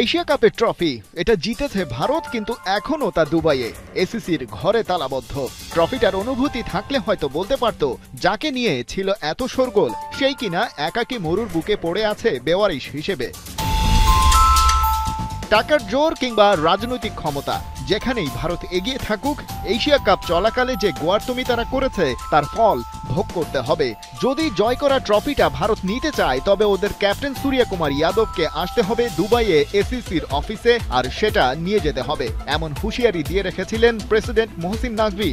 Asia কাপের trophy এটা জিতেছে ভারত, কিন্তু এখনো তা দুবাইয়ে এসিসির ঘরে তালাবদ্ধ। ট্রফিটার অনুভূতি থাকলে হয়তো বলতে পারত যাকে নিয়ে ছিল এত শোরগোল সেই কিনা একাকী মরুর বুকে পড়ে আছে বেওয়ারিশ হিসেবে। টাকার জোর কিংবা রাজনৈতিক ক্ষমতা যেখানেই ভারত এগিয়ে থাকুক, এশিয়া কাপ চলাকালে যে গোয়ার্তুমি তারা করেছে তার ফল ভোগ করতে হবে। যদি জয় করা ট্রফিটা ভারত নিতে চায় তবে ওদের ক্যাপ্টেন সূর্যকুমার যাদবকে আসতে হবে দুবাইয়ে এসিসির অফিসে, আর সেটা নিয়ে যেতে হবে এমন হুঁশিয়ারি দিয়ে রেখেছিলেন প্রেসিডেন্ট মোহসিন নাকভি।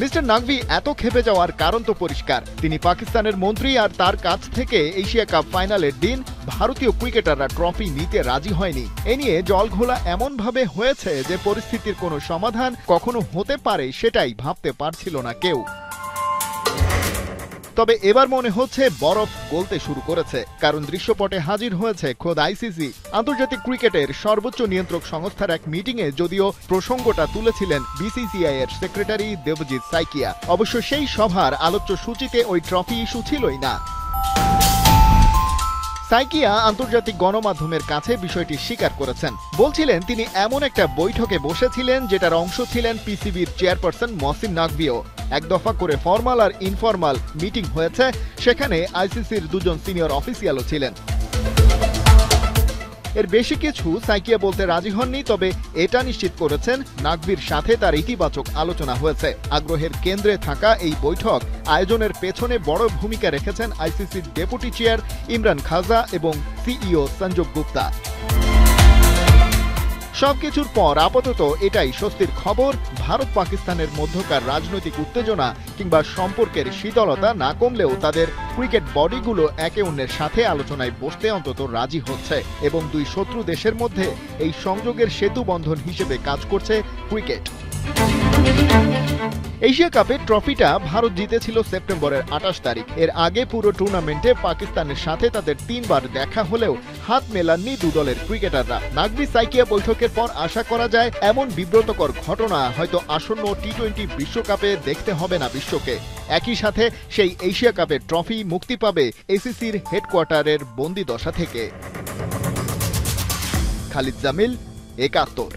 মিস্টার নাকভি এত ক্ষেপে যাওয়ার কারণ তো পরিষ্কার। তিনি পাকিস্তানের মন্ত্রী, আর তার কাছ থেকে এশিয়া কাপ ফাইনালের দিন ভারতীয় ক্রিকেটাররা ট্রফি নিতে রাজি হয়নি। এ নিয়ে জলঘোলা এমনভাবে হয়েছে যে পরিস্থিতির কোনো সমাধান কখনো হতে পারে সেটাই ভাবতে পারছিল না কেউ। তবে এবার মনে হচ্ছে বরফ গলতে শুরু করেছে, কারণ দৃশ্যপটে হাজির হয়েছে খোদ আইসিসি। আন্তর্জাতিক ক্রিকেটের সর্বোচ্চ নিয়ন্ত্রক সংস্থার এক মিটিংয়ে যদিও প্রসঙ্গটা তুলেছিলেন বিসিসিআই এর সেক্রেটারি দেবজিৎ সাইকিয়া। অবশ্য সেই সভার আলোচ্য সূচিতে ওই ট্রফি ইস্যু ছিলই না। সাইকিয়া আন্তর্জাতিক গণমাধ্যমের কাছে বিষয়টি স্বীকার করেছেন। বলছিলেন তিনি এমন একটা বৈঠকে বসেছিলেন যেটার অংশ ছিলেন পিসিবির চেয়ারপারসন মোহসিন নাকভিও। এক দফা করে ফরমাল আর ইনফরমাল মিটিং হয়েছে, সেখানে আইসিসির দুজন সিনিয়র অফিসিয়ালও ছিলেন। এর বেশি কিছু সাইকিয়া বলতে রাজি হননি, তবে এটা নিশ্চিত করেছেন নাকভির সাথে তার ইতিবাচক আলোচনা হয়েছে। আগ্রহের কেন্দ্রে থাকা এই বৈঠক আয়োজনের পেছনে বড় ভূমিকা রেখেছেন আইসিসির ডেপুটি চেয়ার ইমরান খাজা এবং সিইও সঞ্জয় গুপ্তা। সবকিছুর পর আপাতত এটাই স্বস্তির খবর, ভারত পাকিস্তানের মধ্যকার রাজনৈতিক উত্তেজনা কিংবা সম্পর্কের শীতলতা না কমলেও তাদের ক্রিকেট বডিগুলো একে অন্যের সাথে আলোচনায় বসতে অন্তত রাজি হচ্ছে, এবং দুই শত্রু দেশের মধ্যে এই সংযোগের সেতু বন্ধন হিসেবে কাজ করছে ক্রিকেট। এশিয়া কাপের ট্রফিটা ভারত জিতেছিল সেপ্টেম্বরের 28 তারিখ। এর আগে পুরো টুর্নামেন্টে পাকিস্তানের সাথে তাদের 3 বার দেখা হলেও হাত মেলাননি দু দলের ক্রিকেটাররা। নাকভি সাইকিয়া বৈঠকের পর আশা করা যায় এমন বিব্রতকর ঘটনা হয়তো আসন্ন টি-20 বিশ্বকাপে দেখতে হবে না বিশ্বকে। একই সাথে সেই এশিয়া কাপের ট্রফি মুক্তি পাবে এসিসির হেডকোয়ার্টারের বন্দিদশা থেকে। খালিদ জামিল, 71।